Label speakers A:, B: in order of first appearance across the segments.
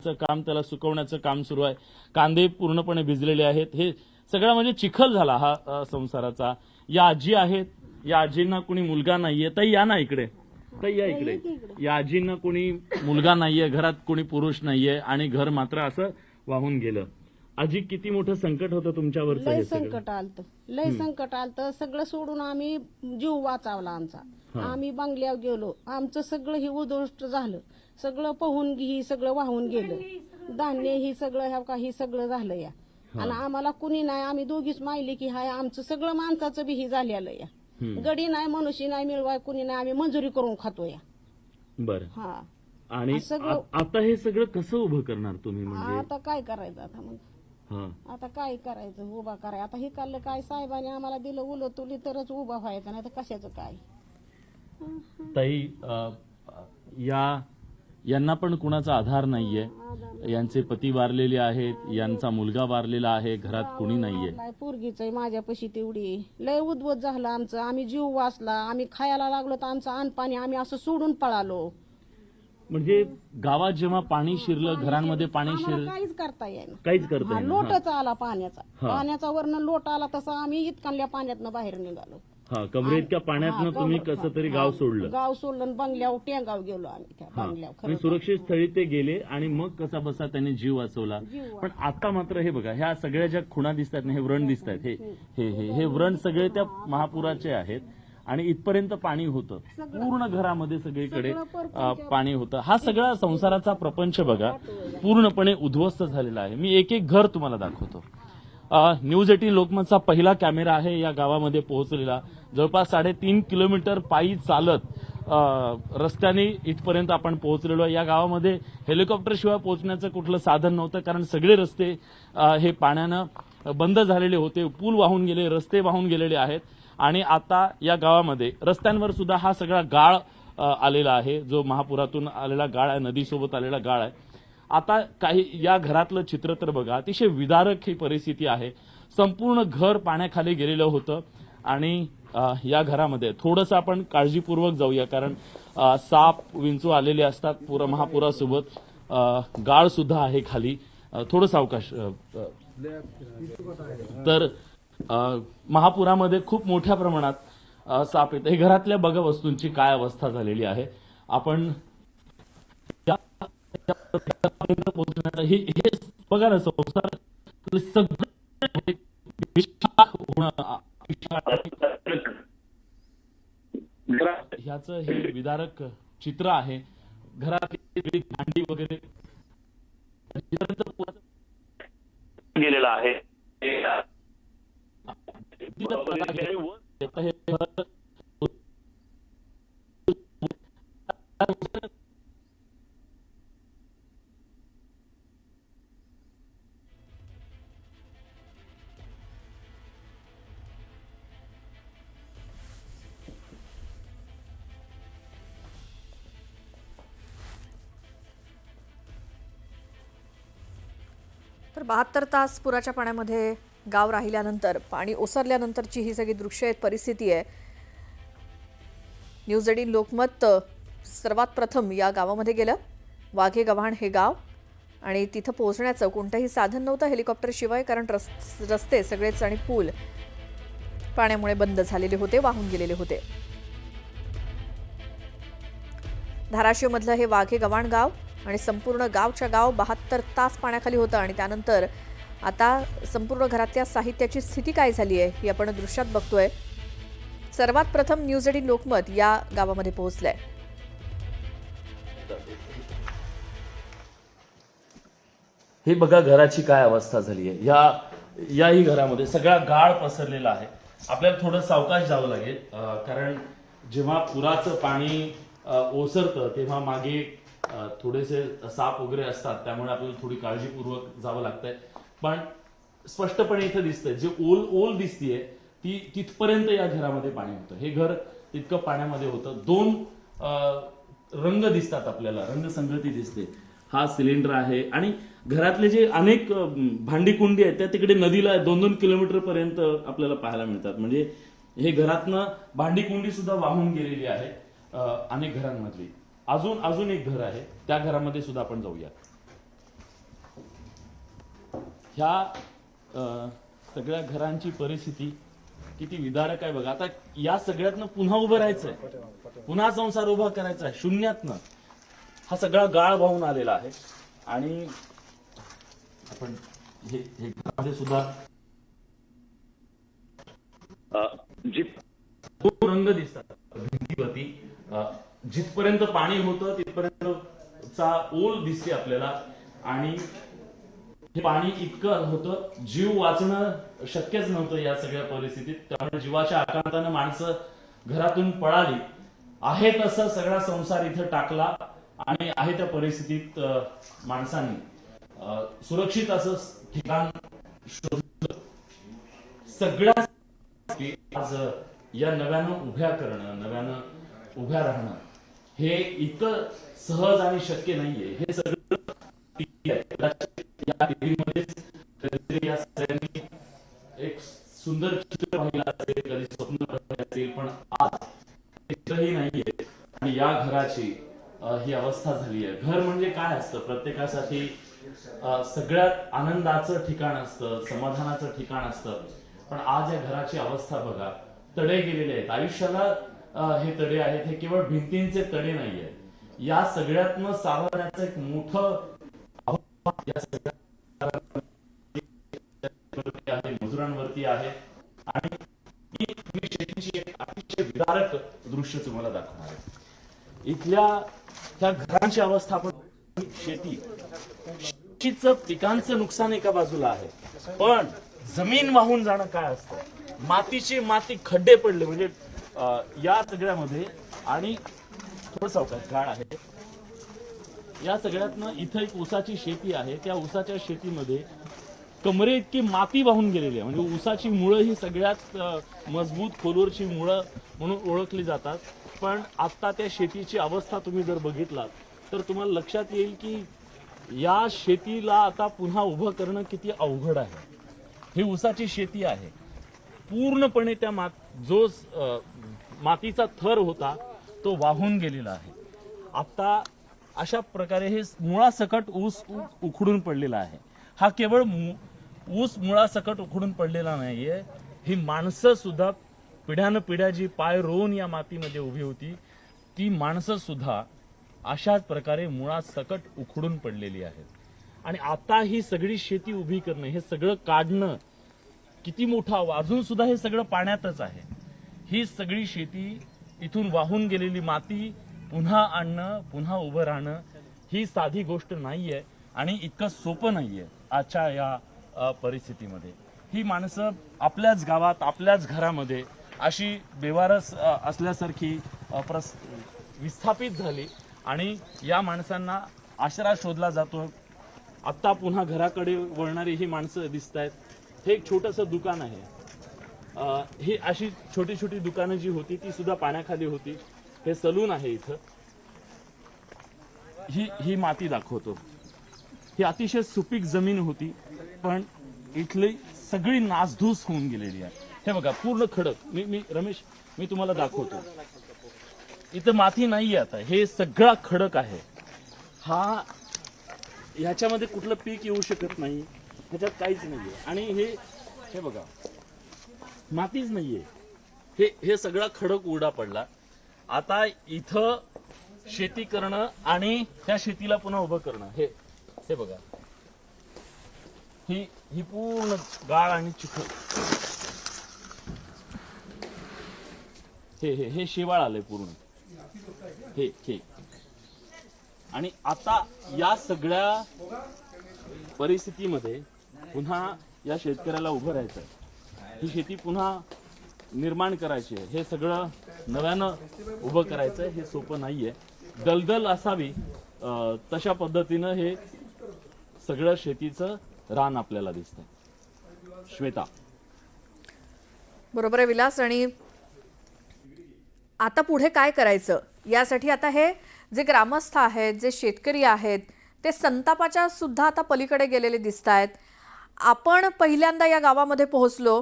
A: काम, त्याला सुकवण्याचं काम सुरू आहे। कांदे पूर्णपणे भिजलेले आहेत। हे सगळं म्हणजे चिखल झाला हा संसाराचा। या आजी आहेत, या आजींना कोणी मुलगा नाहीये। ताई या ना इकडे, ताई या इकडे। या आजींना कोणी मुलगा नाहीये, घरात कोणी पुरुष नाहीये आणि घर मात्र असं वाहून गेलं। आजी, किती मोठं संकट होतं तुमच्यावरचं?
B: लय संकट आलतं, लय संकट आलतं। सगळं सोडून आम्ही जीव वाचवला आमचा। आम्ही बंगल्यावर गेलो, आमचं सगळं हे उद्ध्वस्त झालं। सगळं पाहून ही सगळं वाहून गेलं। धान्य ही सगळं ह्या काही सगळं झालं या। आणि आम्हाला कुणी नाही, आम्ही दोघीच मायली की हाय। आमचं सगळं माणसाचं बी ही झालेलं या। गडी नाही, मनुष्य नाही, मिळवाय कुणी नाही, आम्ही मंजुरी करून खातो या।
A: बरं,
B: हा।
A: आणि आता हे सगळं कसं उभं करणार तुम्ही? म्हणजे
B: आता काय करायचं? आता मग आता काय करायचं? उभा करायचं आता हे काढलं काय? साहेबांनी आम्हाला दिलं उलट तुली तरच उभा व्हायचं, नाही तर कशाचं काय?
A: ताई, यांना पण कुणाचा आधार नाहीये। यांचे पती वारलेले आहेत, यांचा मुलगा वारलेला आहे, घरात कोणी नाहीये।
B: पोरगीच माझ्यापाशी तेवढी लय उद्ध्वस्त झालं आमचं। आम्ही जीव वाचला, आम्ही खायला लागलो तर आमचं अन्न पाणी आम्ही असं सोडून पळालो।
A: म्हणजे गावात जेव्हा पाणी शिरलं, घरांमध्ये पाणी शिरलं,
B: काहीच करता येईना,
A: काहीच करता येईना।
B: लोटच आला पाण्याचा वरनं लोट आला तसा आम्ही इतकाल्या पाण्यातनं बाहेर निघालो।
A: कमरे इतक्या पाण्यातनं तुम्ही कसं तरी गाव सोडलं?
B: गाव सोडलं, बंगल्यावर टेंगाव गेलो आम्ही। त्या बंगल्यावर
A: सुरक्षित स्थळी ते गेले आणि मग कसा बसा त्यांनी जीव वाचवला। पण आता मात्र हे बघा, ह्या सगळ्या ज्या खुणा दिसतात ना, हे व्रण दिसत आहेत, हे व्रण सगळे त्या महापुराचे आहेत। आणि इथपर्यंत पाणी होतं, पूर्ण घरामध्ये सगळीकडे पाणी होतं। हा सगळा संसाराचा प्रपंच बघा पूर्णपणे उद्ध्वस्त झालेला आहे। मी एक एक घर तुम्हाला दाखवतो। न्यूज 18 लोकमतचा पहिला कॅमेरा आहे या गावामध्ये पोहोचलेला। जवळपास 3.5 किलोमीटर पायी चालत रस्त्याने इथपर्यंत आपण पोहोचलेलो आहे। या गावामध्ये हेलिकॉप्टर शिवाय पोहोचण्याचं कुठलं साधन नव्हतं, कारण सगळे रस्ते हे पाण्यानं बंद झालेले होते। पूल वाहून गेले, रस्ते वाहून गेलेले आहेत। आणि आता या गावामध्ये रस्त्यांवर सुद्धा हा सगळा गाळ आलेला आहे, जो महापुरातून आलेला गाळ आहे, नदीसोबत आलेला गाळ आहे। आता काही या घरातलं चित्र तर बघा, अतिशय विदारक ही परिस्थिती आहे। संपूर्ण घर पाण्याखाली गेलेलं होतं आणि या घरामध्ये थोडंसं आपण काळजीपूर्वक जाऊया, कारण साप विंचू आलेले असतात महापुरासोबत। गाळ सुद्धा आहे खाली, थोडं सावकाश। तर महापुरामध्ये खूप मोठ्या प्रमाणात साप येत। हे घरातल्या बघा वस्तूंची काय अवस्था झालेली आहे। आपण पोहोचण्याचा हे बघा ना, संसार ह्याचं हे विदारक चित्र आहे। घरातली भांडी वगैरे गेलेला आहे।
C: तर 72 तास पुराच्या पाण्यामध्ये गाव राहिल्यानंतर, पाणी ओसरल्यानंतरची ही सगळी दृश्य आहेत, परिस्थिती आहे। न्यूज 18 लोकमत सर्वात प्रथम या गावामध्ये गेलं। वाघे गव्हाण हे गाव, आणि तिथं पोहोचण्याचं कोणतंही साधन नव्हतं हेलिकॉप्टर शिवाय, कारण रस्ते सगळेच आणि पूल पाण्यामुळे बंद झालेले होते, वाहून गेलेले होते। धाराशिवमधलं हे वाघे गव्हाण गाव, आणि संपूर्ण गावच्या गाव 72 तास पाण्याखाली होतं। आणि त्यानंतर आता संपूर्ण घरातल्या साहित्याची स्थिती काय झाली आहे हे आपण दृश्यात बघतोय। सर्वात प्रथम न्यूज 18 लोकमत या गावामध्ये पोहोचलंय।
A: हे बघा घराची काय अवस्था झाली आहे। याही घरामध्ये सगळा गाळ पसरलेला आहे। आपल्याला थोडं सावकाश जावं लागेल, कारण जेव्हा पुराचं पाणी ओसरतं तेव्हा मागे थोडेसे साप वगैरे असतात, त्यामुळे आपल्याला थोडी काळजीपूर्वक जावं लागतंय। पण स्पष्टपणे इथं दिसतंय, जे ओल दिसतीये ती तिथपर्यंत या घरामध्ये पाणी होतं। हे घर इतकं पाण्यामध्ये होतं। 2 रंग दिसतात आपल्याला, रंगसंगती दिसते। हा सिलेंडर आहे आणि घरातले जे अनेक भांडी कुंडी आहेत त्या तिकडे नदीला 2-2 किलोमीटर पर्यंत आपल्याला पाहायला मिळतात। म्हणजे हे घरातनं भांडी कुंडी सुद्धा वाहून गेलेली आहे अनेक घरांमधली। अजून एक घर आहे, त्या घरामध्ये सुद्धा आपण जाऊया। ह्या सगळ्या घरांची परिस्थिती किती विदारक आहे बघा. आता या सगळ्यातनं पुन्हा उभं राहायचंय, पुन्हा संसार उभा करायचा आहे शून्यातनं. हा सगळा गाळ वाहून आलेला आहे. आणि आपण हे घरामध्ये सुद्धा जी रंग दिसतात भिंतीवरती, जिथपर्यंत पाणी होतं तिथपर्यंतचा ओल दिसते आपल्याला. आणि हे पाणी इतकं होतं, जीव वाचणं शक्यच नव्हतं या सगळ्या परिस्थितीत. त्यामुळे जीवाच्या आकांतानं माणसं घरातून पळाली. आहे तसं सगळा संसार इथं टाकला आणि आहे त्या परिस्थितीत माणसांनी सुरक्षित असं ठिकाण शोधलं. सगळ्या आज या नव्यानं उभ्या करणं, नव्यानं उभ्या राहणं हे इतकं सहज आणि शक्य नाहीये. हे सगळं या टीव्हीमध्येच कधीतरी या सगळ्यांनी एक सुंदर चित्र पाहिलं असेल, कधी स्वप्न पाहिलं असेल, पण आज चित्रही नाहीये. आणि या घराची ही अवस्था झाली आहे. घर म्हणजे काय असतं? प्रत्येकासाठी सगळ्यात आनंदाचं ठिकाण असतं, समाधानाचं ठिकाण असतं. पण आज या घराची अवस्था बघा, तडे गेलेले आहेत. आयुष्याला हे तडे आहेत. हे केवळ भिंतींचे तडे नाही आहेत. या सगळ्यातनं सावरण्याचं एक मोठं या सगळ्या मजुरांवरती आहे. आणि मी शेतीची एक अतिशय विदारक दृश्य तुम्हाला दाखवणार आहे. इथल्या त्या घरांची अवस्था आपण शेतीचं पिकांचं नुकसान एका बाजूला आहे, पण जमीन वाहून जाणं काय असतं, मातीची माती खड्डे पडले म्हणजे या सगळ्यामध्ये. आणि थोडं सावकाश गाळ आहे. या सगळ्यातनं इथं एक ऊसाची शेती आहे. त्या ऊसाच्या शेतीमध्ये कमरे इतकी माती वाहून गेलेली आहे. म्हणजे ऊसाची मुळं ही सगळ्यात मजबूत खोलवरची मुळं म्हणून ओळखली जातात. पण आता त्या शेतीची अवस्था तुम्ही जर बघितलात तर तुम्हाला लक्षात येईल की या शेतीला आता पुन्हा उभं करणं किती अवघड आहे. ही ऊसाची शेती आहे. पूर्णपणे त्या जो मातीचा थर होता तो वाहून गेलेला आहे. आता अशा प्रकारे हे मुळासकट ऊस उखडून पडलेला आहे. हा केवळ ऊस मुळासकट उखडून पडलेला नाहीये, ही माणसं सुद्धा पिढ्यानं पिढ्या जी पाय रोवून या मातीमध्ये उभी होती ती माणसं सुद्धा अशाच प्रकारे मुळासकट उखडून पडलेली आहेत. आणि आता ही सगळी शेती उभी करणं, हे सगळं काढणं किती मोठं, अजून सुद्धा हे सगळं पाण्यातच आहे. ही सगळी शेती, इथून वाहून गेलेली माती पुन्हा आणणं, पुन्हा उभं राहणं ही साधी गोष्ट नाहीये आणि इतकं सोपं नाहीये आजच्या या परिस्थितीमध्ये. ही माणसं आपल्याच गावात, आपल्याच घरामध्ये अशी बेवारस असल्यासारखी विस्थापित झाली आणि या माणसांना आसरा शोधला जातो. आत्ता पुन्हा घराकडे वळणारी ही माणसं दिसत आहेत. हे एक छोटंसं दुकान आहे. ही अशी छोटी छोटी दुकानं जी होती ती सुद्धा पाण्याखाली होती. हे सलून आहे इथं. ही माती दाखवतो. ही अतिशय सुपीक जमीन होती, पण इथली सगळी नासधूस होऊन गेलेली आहे. हे बघा पूर्ण खडक. मी रमेश मी तुम्हाला दाखवतो. इथं माती नाहीये आता, हे सगळा खडक आहे. ह्याच्यामध्ये कुठलं पीक येऊ शकत नाही, ह्याच्यात काहीच नाहीये. आणि हे बघा मातीच नाहीये. हे सगळा खडक उघडा पडला. आता इथं शेती करणं आणि त्या शेतीला पुन्हा उभं करणं हे बघा, ही पूर्ण गाळ आणि चिखल. हे शेवाळ आलंय पूर्ण. हे आणि आता या सगळ्या परिस्थितीमध्ये पुन्हा या शेतकऱ्याला उभं राहायचंय. ही शेती पुन्हा निर्माण करायची आहे. हे सगळं नव्यानं उभं करायचंय. हे सोपं नाहीये. दलदल असावी तशा पद्धतीनं हे सगळं शेतीचं रान आपल्याला दिसतंय. श्वेता.
C: बरोबर आहे विलास. आणि आता पुढे काय करायचं यासाठी आता हे जे ग्रामस्थ आहेत, जे शेतकरी आहेत, ते संतापाच्या सुद्धा आता पलीकडे गेलेले दिसत आहेत. आपण पहिल्यांदा या गावामध्ये पोहोचलो,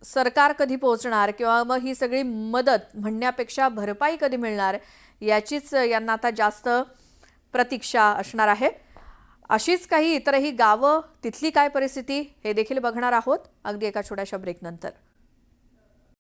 C: सरकार कधी पोहोचणार किंवा मग ही सगळी मदत म्हणण्यापेक्षा भरपाई कधी मिळणार याचीच यांना आता जास्त प्रतीक्षा असणार आहे. अशीच काही इतरही गावं, तिथली काय परिस्थिती हे देखील बघणार आहोत अगदी एका छोट्याशा ब्रेकनंतर.